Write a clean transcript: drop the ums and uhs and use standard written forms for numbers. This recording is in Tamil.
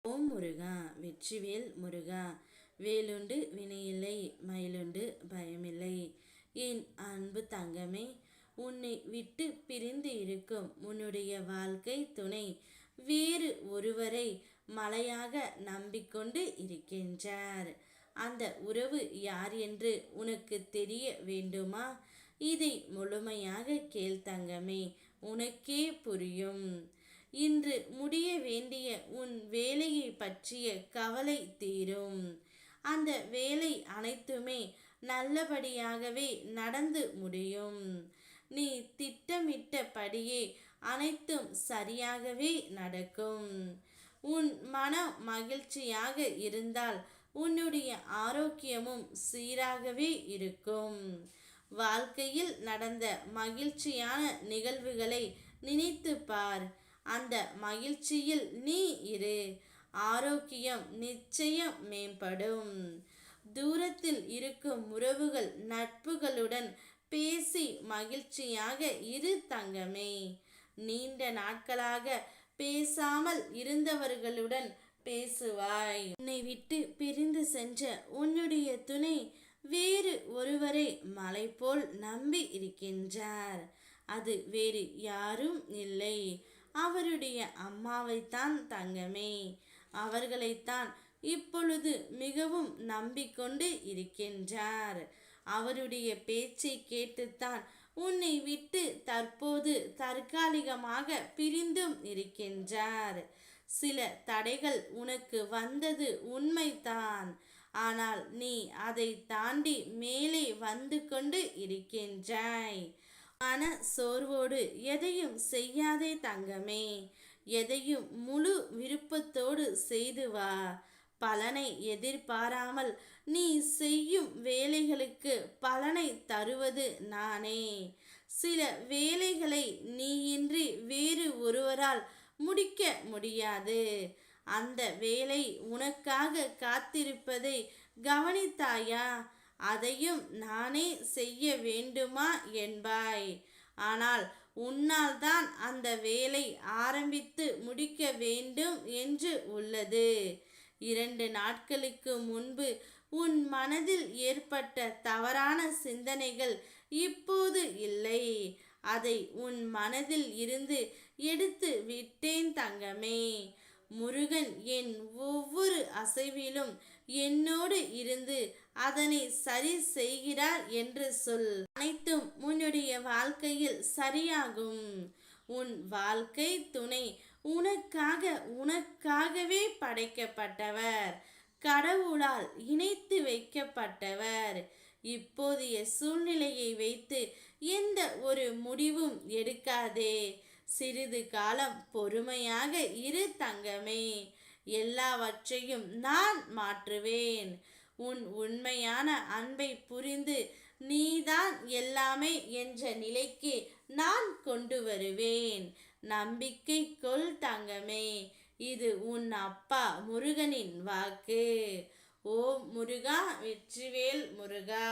ஓம் முருகா, வெற்றிவேல் முருகா. வேலுண்டு வினையில்லை, மயிலுண்டு பயமில்லை. என் அன்பு தங்கமே, உன்னை விட்டு பிரிந்து இருக்கும் உன்னுடைய வாழ்க்கை துணை வேறு ஒருவரை மலையாக நம்பிக்கொண்டு இருக்கின்றார். அந்த உறவு யார் என்று உனக்கு தெரிய வேண்டுமா? இதை முழுமையாக கேள் தங்கமே, உனக்கே புரியும். இன்று முடிய வேண்டிய உன் வேலையை பற்றிய கவலை தீரும். அந்த வேலை அனைத்துமே நல்லபடியாகவே நடந்து முடியும். நீ திட்டமிட்டபடியே அனைத்தும் சரியாகவே நடக்கும். உன் மனம் மகிழ்ச்சியாக இருந்தால் உன்னுடைய ஆரோக்கியமும் சீராகவே இருக்கும். வாழ்க்கையில் நடந்த மகிழ்ச்சியான நிகழ்வுகளை நினைத்து பார். அந்த மகிழ்ச்சியில் நீ இரு. ஆரோக்கியம் நிச்சயம் மேம்படும். தூரத்தில் இருக்கும் உறவுகள் நட்புகளுடன் பேசி மகிழ்ச்சியாக இரு தங்கமே. நீண்ட நாட்களாக பேசாமல் இருந்தவர்களுடன் பேசுவாய். உன்னை விட்டு பிரிந்து சென்ற உன்னுடைய துணை வேறு ஒருவரை மலை போல் நம்பி இருக்கின்றார். அது வேறு யாரும் இல்லை, அவருடைய அம்மாவைத்தான் தங்கமே. அவர்களைத்தான் இப்பொழுது மிகவும் நம்பிக்கொண்டு இருக்கின்றார். அவருடைய பேச்சை கேட்டுத்தான் உன்னை விட்டு தற்போது தற்காலிகமாக பிரிந்தும் இருக்கின்றார். சில தடைகள் உனக்கு வந்தது உண்மைதான். ஆனால் நீ அதை தாண்டி மேலே வந்து கொண்டு இருக்கின்றாய். மன சோர்வோடு எதையும் செய்யாதே தங்கமே. எதையும் முழு விருப்பத்தோடு செய்து வா. பலனை எதிர்பாராமல் நீ செய்யும் வேலைகளுக்கு பலனை தருவது நானே. சில வேலைகளை நீயின்றி வேறு ஒருவரால் முடிக்க முடியாது. அந்த வேலை உனக்காக காத்திருப்பதை கவனித்தாயா? அதையும் நானே செய்ய வேண்டுமா என்பாய். ஆனால் உன்னால் தான் அந்த வேலை ஆரம்பித்து முடிக்க வேண்டும் என்று உள்ளது. 2 நாட்களுக்கு முன்பு உன் மனதில் ஏற்பட்ட தவறான சிந்தனைகள் இப்போது இல்லை. அதை உன் மனதில் இருந்து எடுத்து விட்டேன் தங்கமே. முருகன் என் ஒவ்வொரு அசைவிலும் என்னோடு இருந்து அதனை சரி செய்கிறார் என்று சொல். அனைத்தும் உன்னுடைய வாழ்க்கையில் சரியாகும். உன் வாழ்க்கை துணை உனக்காகவே படைக்கப்பட்டவர். கடவுளால் இணைத்து வைக்கப்பட்டவர். இப்போதைய சூழ்நிலையை வைத்து எந்த ஒரு முடிவும் எடுக்காதே. சிறிது காலம் பொறுமையாக இரு தங்கமே. எல்லாவற்றையும் நான் மாற்றுவேன். உன் உண்மையான அன்பை புரிந்து நீதான் எல்லாமே என்ற நிலைக்கு நான் கொண்டு வருவேன். நம்பிக்கை கொள் தங்கமே. இது உன் அப்பா முருகனின் வாக்கு. ஓம் முருகா, வெற்றிவேல் முருகா.